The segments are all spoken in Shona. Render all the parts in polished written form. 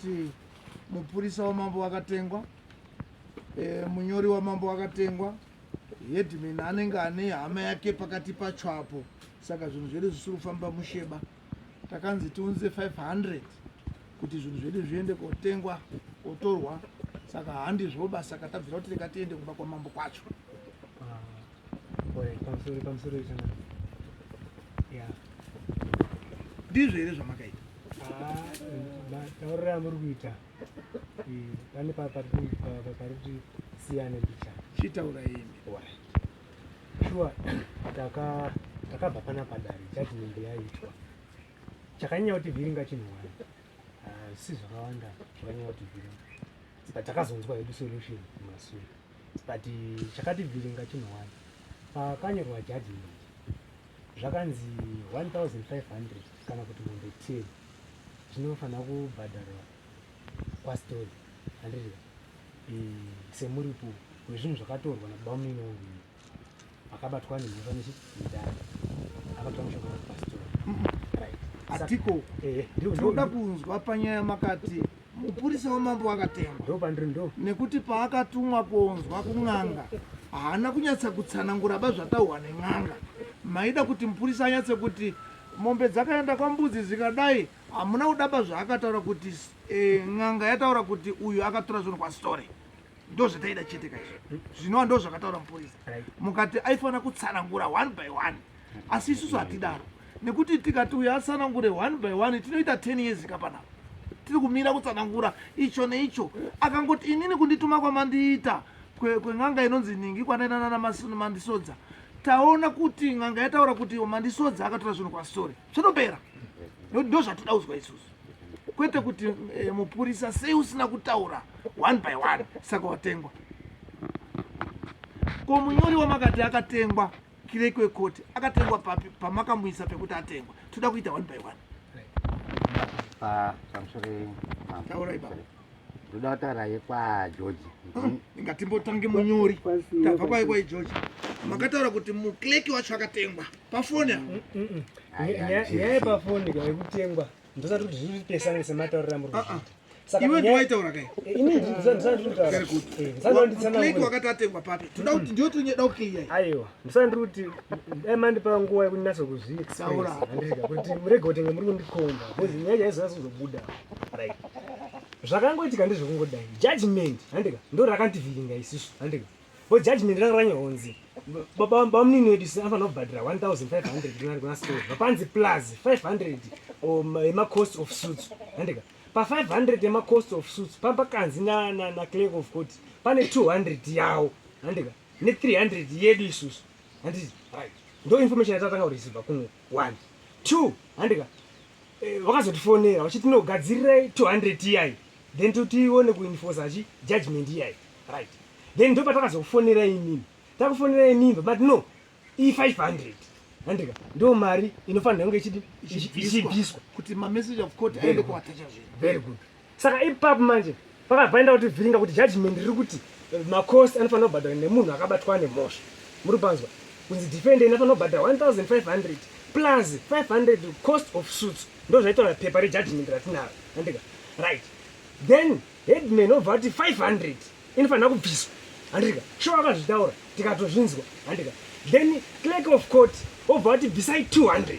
kuti mupurisa wamambo wakatengwa, munyori wamambo wakatengwa, headman anenge ane hama yake pakati pacho apo. Saka zvinhu zvedu zvisiri kufamba musheba. Takanzi tiunze 500 kuti zvinhu zvedu zviende kotengwa kotorwa. Saka handizvo saka tabvira kuti reka tiende kumba kwamambo kwacho. Pamusoro izvona. Yeah. Ndizvo here zvamakaita? Taurira muri kuita. Pane parikuti siyane bicha. Chitaura imi. Sure. Takabva pana padare judgment yaitwa. Chakanyanya kuti vhiringa chinhuwani. Si zvakawanda zvakanyanya kuti vhiringa. But takazonzwa hedu solution mumashure. But chakati vhiringa chinhuwani. Pakanyorwa judgment. Zvakanzi 1,500 kana kuti mombe 10 zvinofanira kubhadharwa pastori handizvo semuripo wezvinhu zvakatorwa nababa vangu akabatwa nemhosva nechidhara akatora mushonga wapastori. Atiko tinoda kunzwa panyaya makati mupurisa wamambo wakatengwa. Ndo pandiri ndo nekuti paakatumwa konzwa kun'anga haana kunyatsa kutsanangura zvataurwa nen'anga. Maida kuti mupurisa anyatse kuti mombe dzakaenda kwambudzi zikadai hamuna kudaba zvaakataura kuti n'anga yataura kuti uyu akatora zvinhu kwastori. Ndo zvataida chiitika izvo. Zvinova ndo zvakataura mupurisa. Mukati aifanira kutsanangura 1 by 1. Asi isusu hatidaro. Nekuti tikati uyu atsanangure 1 by 1 tinoita 10 years kapanapa. Tiri kumira kutsanangura icho neicho. Akangoti inini kundituma kwamandiita kwen'anga inonzi Ningi kwanainana naMandisodza. Taona kuti n'anga yataura kuti Mandisodza akatora zvinhu kwastori. Zvinopera. Ndo zvatoda kuzwa isusu. Kwete kuti mupurisa sei usina kutaura 1 by 1 saka watengwa. Ko munyori wamakati akatengwa kirekwe koti akatengwa papi pamakamuisa pekuti atengwa. Toda kuita 1 by 1. Pamusoro taura ibaba. ndoda kutaura yekwa George. Ngatimbotange munyori. Tabva kwa George. Makataura kuti mukleki wacho akatengwa pafoni. Nyaya pafoni yekutengwa ndosati kuti zviri pesana semataurira muri kuita. Saka iwe ndiwaitaura kai? Ini ndisandiri kutaura. Very good. Mukleki wakati atengwa papi. Toda kuti ndio tunyeda clear. Aiwa, ndisandiri kuti emandipa nguva yekunatsa kuzviexpress. Handika kuti murege kutenge muri kundikomba. Because nyaya izasi kuzobuda. Right. Zvakangoitika ndezvokungodai. Judgment handika ndo rakantivhiringa isusu handika. Bo judgment ranyoronzi. Baba munini wedu anofanira kubhadhira 1,500 kuna store. Vapanzi plus 500 ema cost of suits handika. Pa 500 ema cost of suits pakanzi na clerk of court pane 200 yawo handika ne 300 yedu isusu handiti right. Ndo information yatatanga kureceive kuno 1 2 handika vakazotifonera vachitinogadzirira 200 iyai then tutione kuenforce judgment iyai right. Then ndo patakazofonera inini takufonera inini but no i500 handika ndo mari inofanira kunge ichibviswa kuti ma message of court aende kuatacha zvinhu. Very good. Saka ipapo manje pakabvaenda kuti vhiringa kuti judgment riri kuti macost anofanira kubhadhara nemunhu akabatwa nemhosva. Muri panzwa kunzi defendant anofanira kubhadhara 1,500 plus 500 cost of suits. Ndo zvaitaura pepa rejudgment ratinaro handika right. Then headman obva kuti 500 inofanira kubviswa handika sho akazvitaura tikatozvinzwa handika. Then clerk of court obva kuti bvisai 200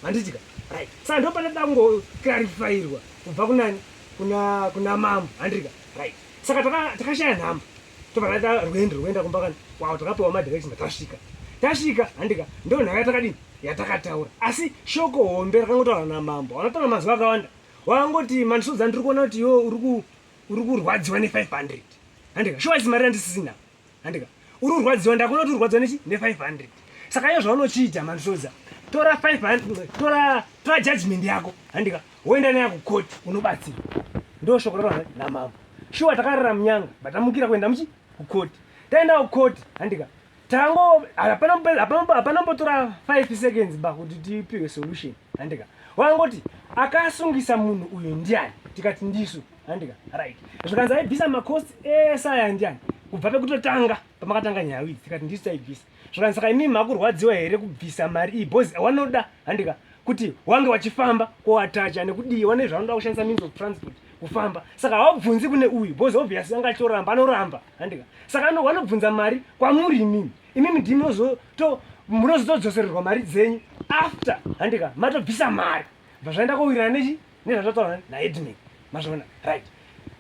handitika right. Saka ndo pane dangoclarifyirwa kubva kunani kuna mambo handika right. Saka takashaya nhamba tobva rwendo rwoenda kumbakani wow takapiwa madirection tasvika handika ndo nhaka yatakadini yatakataura. Asi shoko hombe rakangotaura namambo anotaura mazuva akawanda wangoti Mandisodza ndiri kuona kuti iwe uri kurwadziwa ne500 handika sho asi mari yandisisina handika uri kurwadziwa ndakuna kuti urwadziwa ne500. Saka iyo zvaunochiita Mandisodza tora 500 tora judgment yako handika woenda nayo kukoti unobatsirwa. Ndo shoko rakaona namambo shuwa takarara munyanga batamukira kuenda kukoti taenda kukoti handika tango hapana mbotora 5 seconds bakuti tipiwe solution handika wangoti akasungisa munhu uyu ndiani tikati ndisu handika right. Zvikanzi aibvisa macost esaya ndiani kubva pekutotanga pamakatanga nyaya idzi tikati ndisu taibvisa. Zvikanzi saka imimi makurwadziwa here kubvisa mari iyi bhozi wanoda handika kuti wange wachifamba koatacha nekudiwa nezvanoda kushandisa means of transport kufamba saka hawabvunzi kune uyu bhozi obviously angatoramba anoramba handika saka vanobvunza mari kwamuri imimi ndimi munozotodzosererwa mari dzenyu after handika matobvisa mari bva zvaenda kowirana nechi nezvatotaura naedmin mazvona right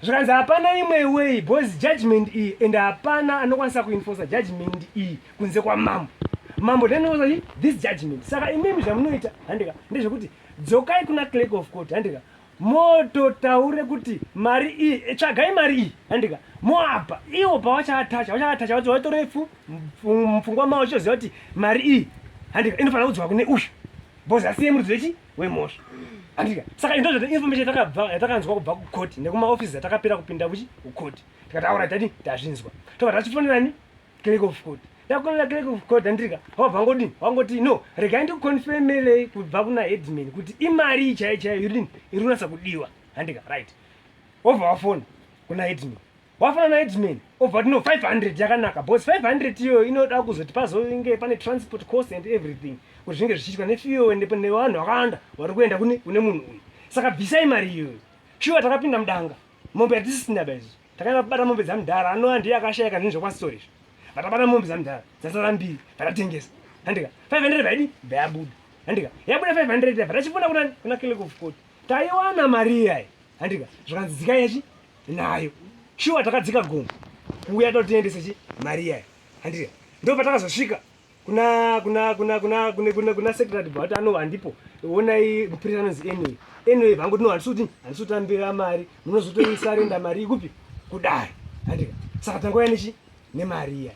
zvikanzi hapana imwe way bhozi judgment iyi ende hapana anokwanisa kuenforsa judgment iyi kunze kwamambo then this judgment saka imimi zvamunoita handika ndezvekuti dzokai kuna clerk of court handika mototaure kuti mari iyi tsvagai mari iyi handika moapa iwo pavachatacha kuti vatorefu mupfungwa mavo chizoziva kuti mari iyi handika inofanira kudzwa kune uyu bhozi asiye murudzi wechi wemhosva handika saka indozvoti information yatakanzwa kubva kukoti nekumaofisi atakapera kupinda kukoti tikataura tati tazvinzwa tobva tachifonerani clerk of court takufonera clerk of court handika wabva wangoti no regai ndikukonfemerei kubva kuna headman kuti imari chaiyo iri kunatsa kudiwa handika right wobva wafona kuna headman wafona naheadman obva kuti no 500 yakanaka bcause 500 iyoyo inoda kuzoti pazonge pane transport cost and everything kuti zvinge zvichiitwa nefuel nevanhu vakawanda vari kuenda kune munhu uyu saka bvisai mari iyoyo shuwa takapinda mudanga mombe yatisisina baizvo takaenda kubata mombe dzamudhara anova ndiye akashayika zvinhu zvokwasitorizvo vatabata mombe dzamudhara dzasara mbiri vatatengesa handika 500 vaidi vayabuda handika yabuda 500 vatachifunda kuna clerk of court taiwana mari iyayi handika zvikanzi dzika yechi nayo shuwa takadzika gomba kuuya totiendese mari iyayi handika ndo patakazosvika kuna secretary bva kuti anova handipo onai mupurisa anonzi anyway vangoti no handisutambira mari munozotoisarenda mari ikupi kudai handika saka tangouya nemari iya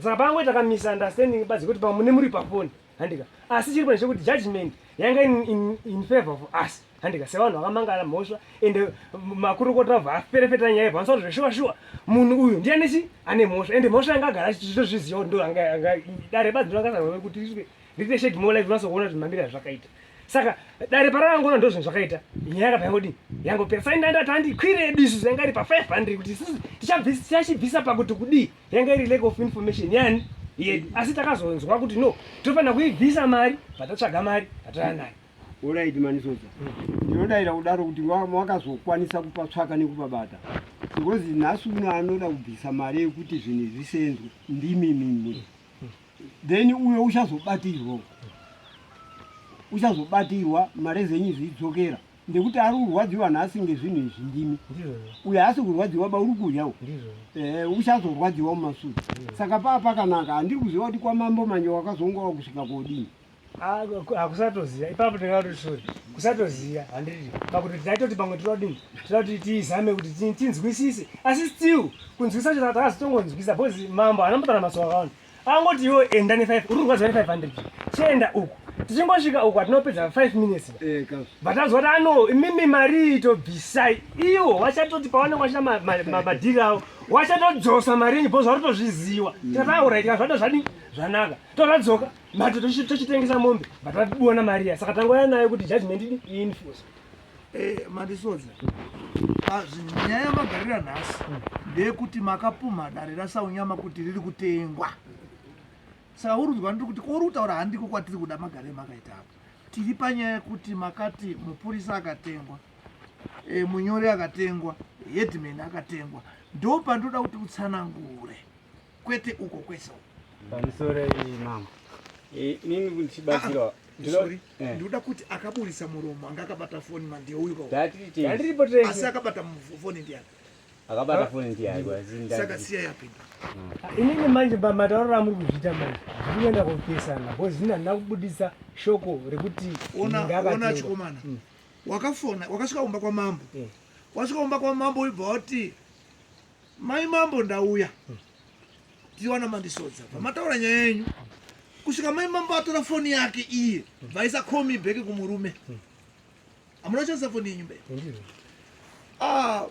saka pangoita takamisunderstanding bazi kuti pamwe mune muri pafoni handika asi chiri pane chekuti judgment yanga in favor of us handika sevanhu vakamangana mhosva ende makurukota vabva aferefeta nyaya bvanosauti zveshuwa munhu uyu ndianechi ane mhosva ende mhosva yanga agara chitozviziva kuti ndo dare bazi ndorangazarwa kuti riite shedi more life unasokuona kuti mambiri azvakaita saka dare parakangona ndo zvinhu zvakaita nyaya yakabva yangodi yangopera saindandati handikwire disu yanga iri pa500 kuti tichachibvisa pakuti kudii yanga iri lack of information yani yedu asi takazonzwa kuti no tofanira kuibvisa mari patatsvaga mari patara nayo alright manisoza ndinodayira kudaro kuti wakazokwanisa kupatsvaka nekupabata because nhasi uno anoda kubvisa mari yekuti zvinhu zvisenzwe ndimimimi then uyo uchazobatirwa mari zenyu zvidzokera ndekuti ari kurwadziwa nhasi ngezvinhu izvi ndimi uyo asi kurwadziwa uri kudyawo uchazorwadziwa mumasure saka pakanaka handiri kuziva kuti kwamambo manje wakazongowa kusvika kodini hakusatoziva ipapo tingatoti kusatoziva handiri pakuti taitoti pamwe todini toda kuti tizame kuti tinzwisise asi still kunzwisa cho takazotongonzwisa bcause mambo anambotana masuwa akawanda angoti iwo enda uri kurwadziwa ne500 chienda uku tichingosvika uku hatinopedza 5 minutes but azwa kuti ano imimi mari itobvisai iwo wachatoti pawanenge wachita madhiri avo wachatodzosa mari yenyu bcause warutozviziva tataura tikazvata zvadini zvanaka tozadzoka mato tochitengesa mombe but vatibuona mari iya saka tangoya nayo kuti judgment idi iinforce mandisodza nyaya yamagarira nhasi ndeyekuti makapumha dare rasaunyama kuti riri kutengwa saka urudzwa ndiri kuti kori kutaura handiko kwatiri kuda magariro makaita apo tiri panyaya yekuti makati mupurisa akatengwa munyori akatengwa headman akatengwa ndo pandoda kuti utsanangure kwete uko kwese pamusoro mama inini kundichibatsirawo ndinoda kuti akaburisa muromo anga akabata foni mandeuyuka asi akabata foni ndiani akabata foni ndiani saka siya yapinda inini manje matauriro amuri kuzviita manje zvirikuenda kupesana bcause zvina handina kubudisa shoko rekuti ona chikomana wakafona wakasvika kumba kwamambo wasvika kumba kwamambo wibva wati mai mambo ndauya tiwana mandisodza pamataura nyaya yenyu kusvika mai mambo atora foni yake iye vaisa komi bheki kumurume hamuna kushandisa foni yenyu mberi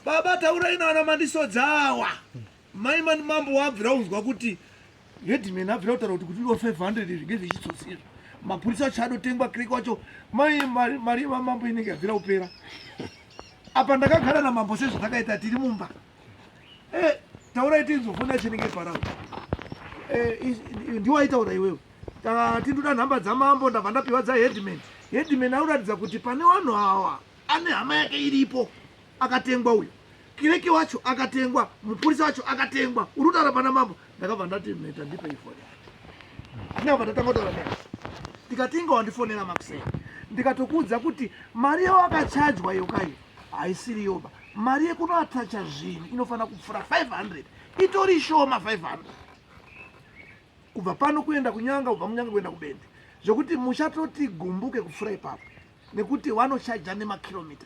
baba taura inawana mandisodza awa mai mambo wabvira unzwa kuti headman abvira kutaura kuti kutiriwo 500 zvinge zvichitsotsira mapurisa acho adotengwa kireki wacho mari mamambo inenge yabvira kupera apa ndakagara namambo sezvo takaita tiri mumba taurai tinzofona chinenge parao ndiwaitaura iwewe tindoda nhamba dzamambo ndabva ndapiwa dzaheadman headman auratidza kuti pane vanhu awa ane hama yake iripo akatengwa uyu, kireki wacho akatengwa, mupurisa wacho akatengwa, urutara pana mambo. Ndakabva ndati mheta ndipe ifoni yacho. Ndakabva ndatanga kutaura naye. Ndikatinga wandifonera Makuseni. Ndikatokuudza kuti mari yawakachajwa yokayo haisiri yoba. Mari yekunoatacha zvinhu inofana kupfuura 500. Itori shoma 500. Kubva pano kuenda kunyanga, kubva munyanga kuenda kubende. Zvokuti muchatoti gumbuke kupfuura ipapo. Nekuti wanochaja nemakilomita.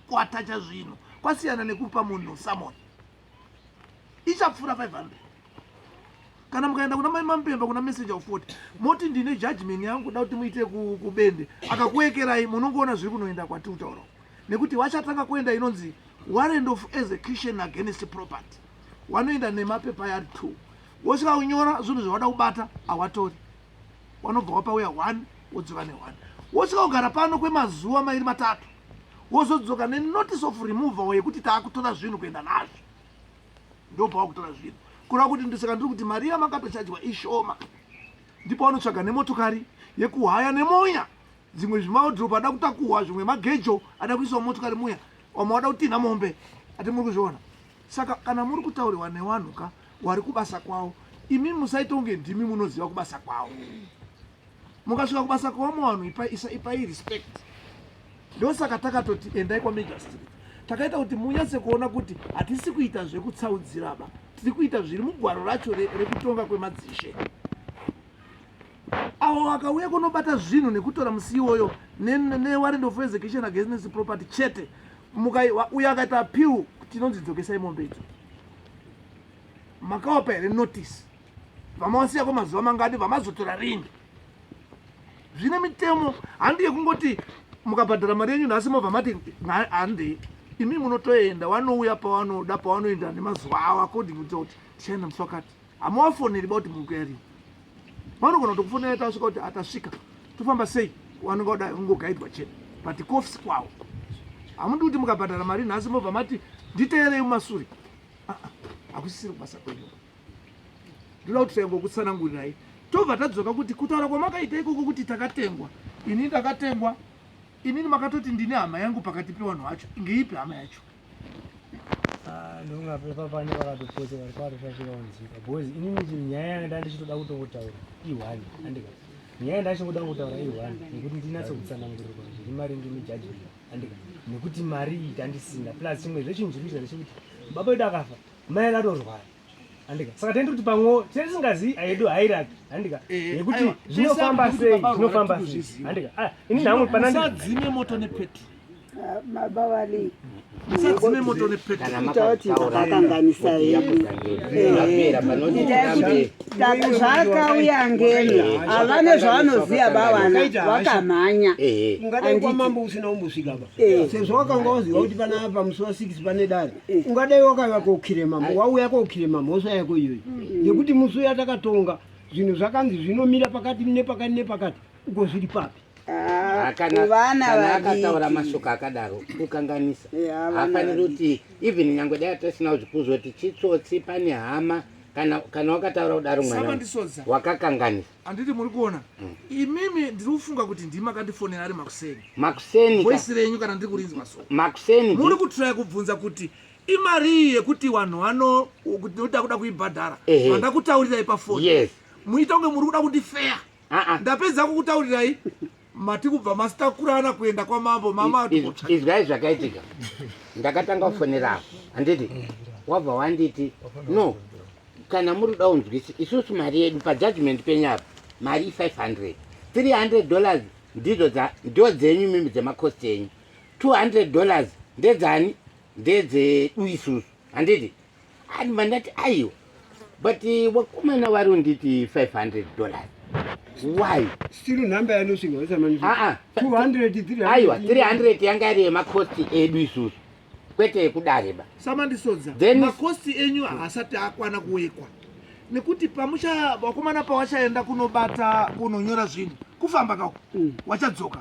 Kuatacha zvinhu. Kwasiyana nekupa munhu salmon. Ichapfuura 500. Kana mukaenda kuna mai Mampemba kuna message of 40, moti ndine judgment yangu da kuti muite kubende, akakuekerai munongoona zviri kunoenda kwati utaura. Nekuti wachatanga kuenda inonzi warrant of execution against property. Wanoenda nemapepa yari 2. Wosvika unyora zvinhu zvawada kubata awatori. Wanobva wapauya 1 wodzoka ne 1. Wosvika ugara pano kwemazuva mairi matatu. Wozodzoka ne notice of removal yekuti taakutora zvinhu kuenda nazvo. Ndopa wakutora zvinhu. Kurava kuti ndisaka ndiri kuti mari yamakatochajwa ishoma. Ndipo wanotsvaga nemotokari yekuhaya nemonya. Dzimwe zvimaudhoropu ada kutakuhwa, zvimwe magejo ada kuiswa motokari muya. Wamwe wada kutinha mombe. Ati muri kuzviona. Saka kana muri kutaurirwa nevanhu wari kubasa kwavo, imi musaita unge ndimi munoziva kubasa kwavo. Mukasvika kubasa kwavo muvanhu ipai respect. Ndosaka takatoti endai kwaMajor Street. Takaita kuti munyatse kuona kuti hatisi kuita zvekutsaudziraba. Tiri kuita zviri mugwaro racho rekutonga kwemadzishe. Avo vakauya kunobata zvinhu nekutora musi iwoyo newarrant of execution against property chete. Uyo akaita appeal tinonzi dzokesai mombe idzo. Makawapa here notice. Vamawasiya kwemazuva mangani, vamazotora ringi. Zvine mitemo, handi yekungoti mukabhadhara mari yenyu nhasi mobva mati handi. Imi munotoenda, wanouya pawanoenda nemazuva avo according kuti tichaenda musi wakati. Hamuwafoneri bauti muri kuya rini. Vanogona kutokufonera tasvika kuti atasvika. Tofamba sei? Wanonga kudai ungogaidwa chete. But kuofisi kwavo. Hamudi kuti mukabhadhara mari nhasi mobva mati nditeerei mumashure. Hakusisiri kubasa kwenyu. Ndoda kuti taingokutsanangurirai. Tobva tadzoka kuti kutaura kwamakaita ikoko kuti takatengwa. Ini ndakatengwa. Inini makatoti ndine hama yangu pakati pevanhu vacho. Ngeipi hama yacho? Ndongapepa pane vakatopotsa vari kwatoshashira wanzika. Because inini nyaya yanga ndichitoda kutotaura i1 andika. Nyaya yanga ndichingoda kutaura i1 nekuti ndinatso kutsanangurirwa zviri maringe nejudgment andika. Nekuti mari ita ndisinda plus chimwe zvechinhu chiri kuita ndechekuti baba wedu akafa, mai akatorwara. Andika. Saka tende kuti pamwe tisingazivi aidu hairaki andika. Nekuti zvinofamba sei? Andika. Ini nhamwe panandi musadzime moto nepetro. Mabawali. Musadzime moto nepetro. Kuti takakanganisa hivi. Zvakauya ngeni. Havane zvavanoziva bawana vakamhanya. Ungadai kwamambo usina umbosvika ba. Sezvo wakanga waziva kuti panapa musi wa6 pane dare. Ungadai wakauya koukire mambo, wauya koukire mambo hosa yako iyoyo. Ngekuti musi uya takatonga zvinhu zvakanzi zvinomira pakati nepakati. Uko zviri papi? Kana akataura mashoko akadaro kukanganisa. Hafaniri kuti even nyangwe dai tasina kuzvipuzwa kuti chitsotsi pane hama kana wakataura kudaro mwana wakakanganisa. Handiti muri kuona? Imimi ndiri kufunga kuti ndimi akandifonera ari Makuseni. Makuseni voisi renyu kana ndiri kurinzwa so. Makuseni muri kutraya kubvunza kuti imari yekuti vanhu vano kuti kuda kuibhadhara. Vandakutaurirai pafoni. Yes. Muita kunge muri kuda kundifeya. Ndapedza kukutaurirai. Mati kubva masitakurana kuenda kwamambo mama atikotsva. Izvai zvakaitika. Ndakatanga kufonera. Handiti wabva wanditi no kana muri kuda kunzwisa isusu mari yedu pajudgment penyapa mari $500. $300 ndidzo dzenyu mimi dzemakosti enyu. $200 ndedzani ndedzedu isusu. Handiti ani mandati aiwa but wakomana vari unditi $500. Why? Still number yanosvika wesamani. 200 300. Aiwa 300 yanga ari yemakosti edu isusu. Kwete yekudareba. Samandisodza. Makosti enyu haasati akwana kuwekwa. Nekuti pamusha wakomana pawachaenda kunobata kunonyora zvinhu kufamba kako wachadzoka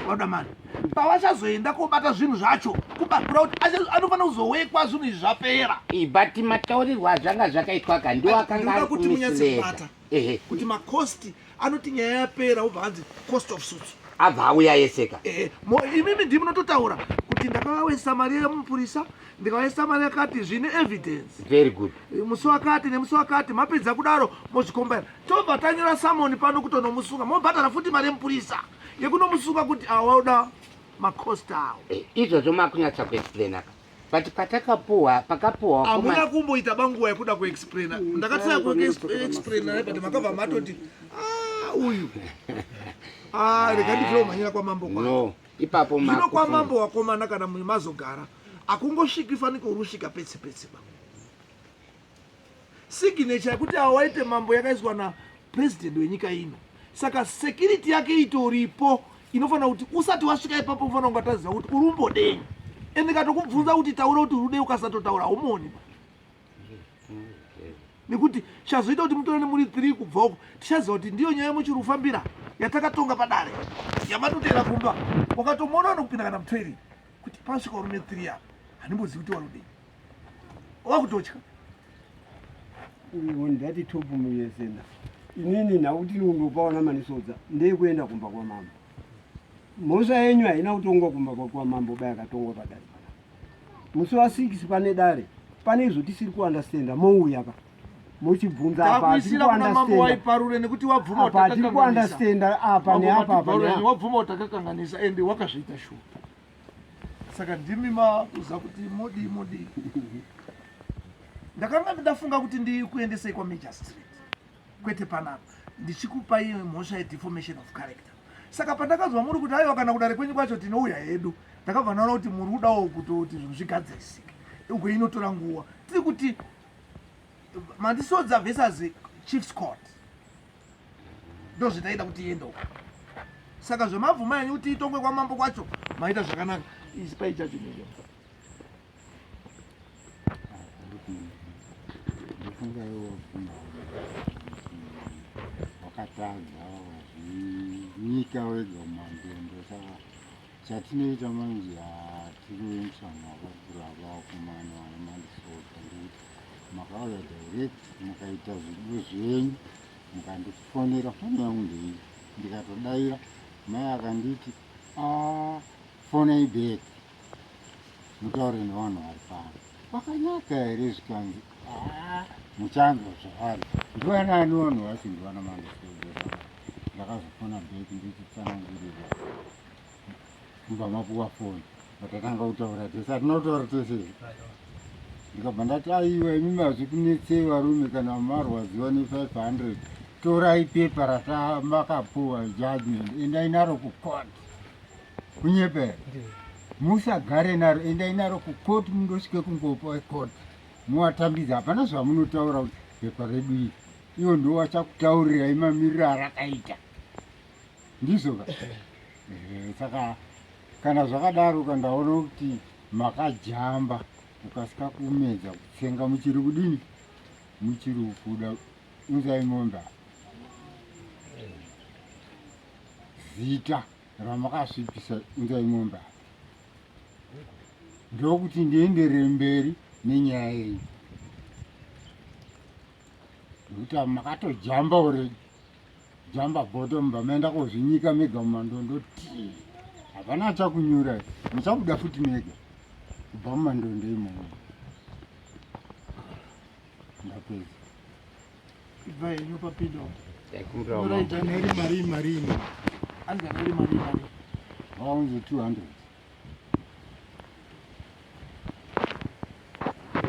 wada mari. Pawachazoenda kobata zvinhu zvacho kubabhura kuti anofana kuzowekwa zvinhu izvi zvapera. But mataurirwa zvanga zvakaitwa kandiwo akanga ari kumisireta. Kuti makosti anoti nyaya yapera ubva hanzi cost of suits. abva auya eseka imimi ndimi nototaura kuti ndakavaisa mari yemupurisa ndikavaisa mari yakati zvine evidence very good musi wakati nemusi wakati mapedza kudaro mozvikombaira tobva tanyora samoni pano kutonomusunga mobhadhara futi mari yemupurisa yekunomusunga kuti awauda makosta awo izvozvo makunyatsa kuexplainaka but pakapuhwa hamuna kumboita banguva yekuda kuexplaina ndakatsaya kuexplaina but makabva matoti uyu rega ndifiro mhanyira kwamambo no ipapo zvino kwamambo wakomana kana mazogara akungosviki fanike urusvika petse petse ba signature yekuti awaite mambo yakaiswa napresident wenyika ino saka security yake itoripo inofanira kuti usati wasvika ipapo ufanira kunge ataziva kuti urumbodenyi ende katokubvunza kuti taura kuti urudei ukasatotaura haumoni nekuti chazoita kuti mutorane muri 3 kubva uko tichaziva kuti ndiyo nyaya yemuchiri kufambira yatakatonga padare yamatotera kumba ukatomuona nokupinda kana mutweri kuti pasvika urume 3 apa handimbozivi kuti warudei wakutotya iwo ndati topu muyesena inini nakuti undopaona manisodza ndeyekuenda kumba kwamambo mhosva yenyu haina kutongwa kumba kwamambo bai akatongwa padare musi wa 6 pane dare pane izvo tisiri kuandastenda mouya pa muchibvunza apa tiri kuandastenda apa wabvuma utakakanganisa ende wakazviita shupa saka ndimi makuza kuti modi ndakanga ndafunga kuti ndikuendesei kwaMajor Street kwete panapa ndichikupai mhosva yedeformation of character saka pandakazwa muri kuti aiwa kana kudare kwenyu kwacho tinouya hedu ndakabva naona kuti muri kudawo kutoti zvinhu zvigadzirisike uko inotora nguva tiri kuti mandisodza versus chiefs court ndo zvitaida kuti iende uko saka zvemabvuma yenyu kuti itongwe kwamambo kwacho maita zvakanaka isi paichacho nenge wakatadza nyika wega mumandendo saka chatinoita manje hatikuendesa makakura vakomana vana mandisodza ndekuti makauya direct mukaita zvido zvenyu mukandifonera foni yangu ndei ndikatodaira mai akanditi fonai back mutaure nevanhu vari pano vakanyaka here zvikanzi muchanzwa zvavari ndivanani vanhu vacho ndivana mandisodza ndakazofona back ndichitsanangurira kubva mapuwa foni vatatanga kutaura tese atinotaura tese ndikabva ndati aiwa imi mazvi kunetsei varume kana marwadziwa ne500 torai pepa ratamakapuwa judgment endai naro kukoti kunyepera musagare naro endai naro kukoti mundosvike kungopa koti muwatambidza hapana zvamunotaura kuti pepa redu iri iwo ndo wachakutaurirai mamiriro arakaita ndizoka saka kana zvakadaro kandaona kuti makajamba ukasika kumedza kutsenga muchiri kudini muchiri kuda unzai mombe zita ramakasvipisa unzai mombe ndokuti ndienderere mberi nenyaya yenyu nekuti makatojamba uredi jamba bottom bamaenda kozvinyika mega mumandondo ti hapana achakunyurai muchabuda futi mega kubva mumandondo imomo ndapedza ibva henyu papido yakumuraita neri mari anganeri mari vaunze 200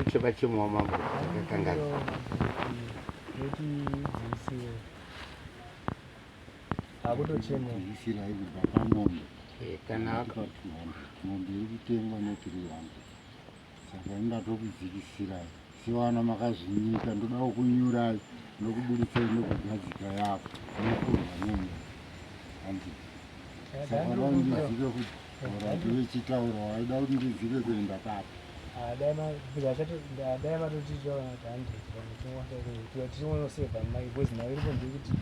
ichopa chimwa mambo akakangaza akutochemaisirai kubva pamombe kana mombe iri kutengwa ne300 saka ndatokudzikisirai sevana makazvinyika ndodawo kunyurai nokubudisai nokugadzika yako nokurwa nemwe handi saka vaundizike kuti orati vechitaura waida kuti ndidzike kuenda papo adai matotitichiwaatichiwonoseva mai bcause nayo iripo ndekuti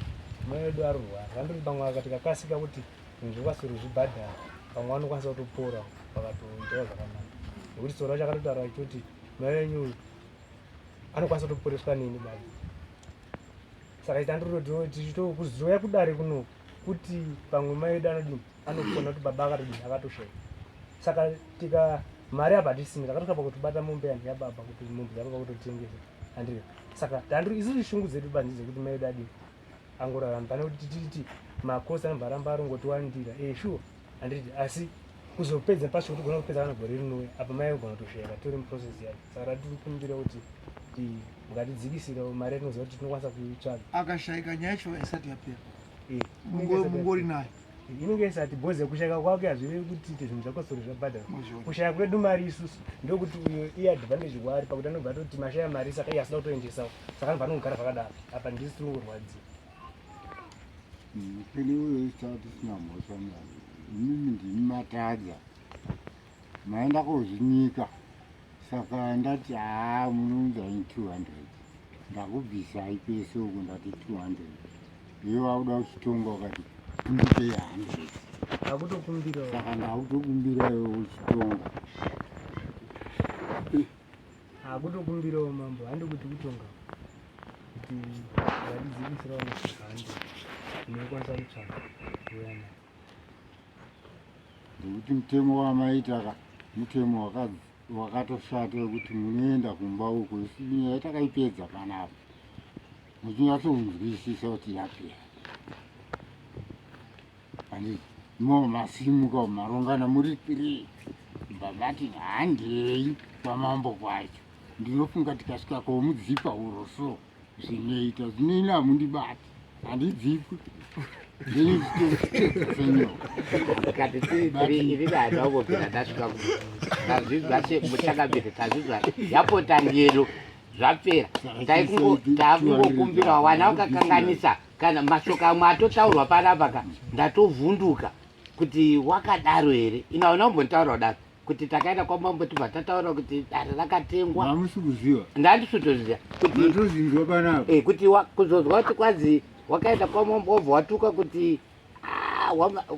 mai edu arwara andoti pamwe akati kakasika kuti zvikasiri zvibhadhara pamwe vanokwanisa kutopora vakatoitawo zvakanaka nekuti sora chakatotaura choti mai venyu anokwanisa kutoporeswa nini badi saka itandorotichitokuzoya kudare kuno kuti pamwe mai edu anodini anokona kuti baba akatoshaya. Saka tika mari abatisina takatosapa kuti bata mombe yangu yababa kuti mombe yababa kutotengesa andiri. Saka tandiri isusu shungu dzedu bandize kuti mai dadi angoraramba pane kuti titi makosi anombaramba arongotiwandira sure anditi asi kuzopedza pasho kuti gona kupedza kana gore rinouya apa mai gona kutoshayika tori muprocess yayo. Saka tiri kumbira kuti ngatidzikisirewo mari yatinoziva kuti tinokwanisa kuitsvaga. Akashayika nyaya yacho isati yapera. Mungori nayo inenge isati bhoze kushayika kwake hazvive kuti zvinhu zvakosori zvabhadhara. Kushaya kwedu mari isusu ndokuti uyo iye advantage kwari pakuti anobva atoti mashaya mari saka iye asina kutoendesawo saka anobva anogara zvakadaro apa ndisi tinongorwadziwa. Pele uyo isati sina mhosva nayo inini ndimi matadza maenda kozvinyika saka ndati munounzai 200 ndakubvisai pese uku ndati 200 iwe wauda uchitonga ukati ndipe 100 akutokumbirawo saka ndakutokumbira iwe uchitonga akutokumbirawo mambo handi kuti kutonga kuti ngatidzikisirawo nezvihandi inokwanisa kutsvaga uyana ndekuti mutemo wamaita mutemo wakatoshata wekuti munoenda kumba uko nyaya takaipedza panapa muchinyatsonzwisisa kuti yapera ani masimuka marongana muri 3 babati handei kwamambo kwacho ndinofunga tikasvika komudzipa uroso zvinoita zvinini hamundibati handidzipwi kati iridaadavopera ndasvika tazvizva semutakabere tazvizva yapota ngero zvapera takungokumbira wana wakakanganisa kana mashoko amwe atotaurwa panapa ndatovhunduka kuti wakadaro here inaona umbontaura kudaro kuti takaenda kwamambo tibva tataura kuti dare rakatengwa hamusikuziva ndandisitoziva kutozinzwa panapa kuti kuzozwa kuti kwazi wakaenda kwamambo wabva watuka kuti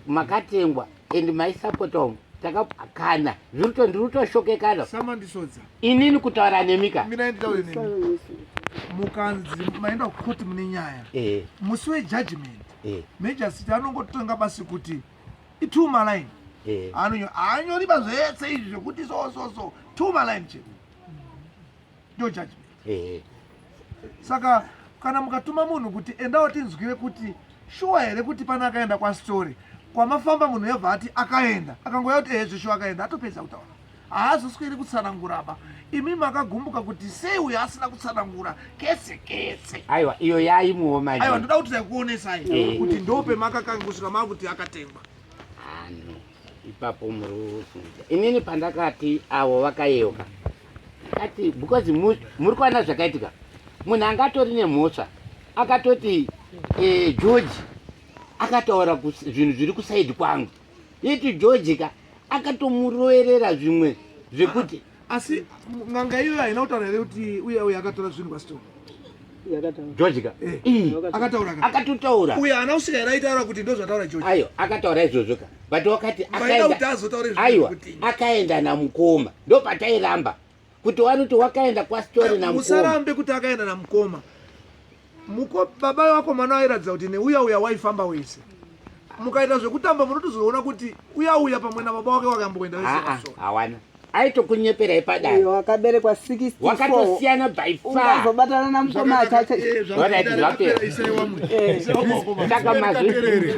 makatengwa and maisapota umu takakana ndiri samandisodza inini kutaura nemika mina nditaure nemi mukanzi maenda kukoti mune nyaya musi wejudgment majorcity anongotonga basi kuti ituma line anyoriba zvese izvi zvokuti so tuma line chete ndo judgment. Saka kana mukatuma munhu kuti endawo tinzwiwe kuti shuwa here kuti pana akaenda kwastory kwamafamba munhu yabva ati akaenda akangoya kuti ezvisho akaenda atopedza kutaura haazosweri kutsananguraba imi makagumbuka kuti sei uyo asina kutsanangura kese aiwa iyo yaimuwo manje aiwa ndoda kuti taikuonesai kuti ndope makakangusira makuti akatengwa ipapo muri inini pandakati avo vakayeuka kati because muri kuwana zvakaitika munhu angatori nemhosva akatoti George akataura zvinhu zviri kusaidi kwangu iti George ka akatomuroverera zvimwe zvekuti asi nganga iyo haina kutaura here kuti uye akataura zvinhu pastori George ka akatotaura uye haana kusvika here aitaura kuti ndo zvataura George ayo akataura izvozvo ka but wakati akaenda namukoma ndo patairamba kuti wanoti wakaenda kwastori namukoma musarambe kuti akaenda namukoma baba wako mwana airadza kuti neuya waifamba wese mukaita zvekutamba munotozoona kuti uya pamwe nababa wake wakamboenda wese hawana aitokunyeperai padare wakaberekwa 64 wakatosiyana by far ukazobatana namukoma achacha zvapera saka mazvi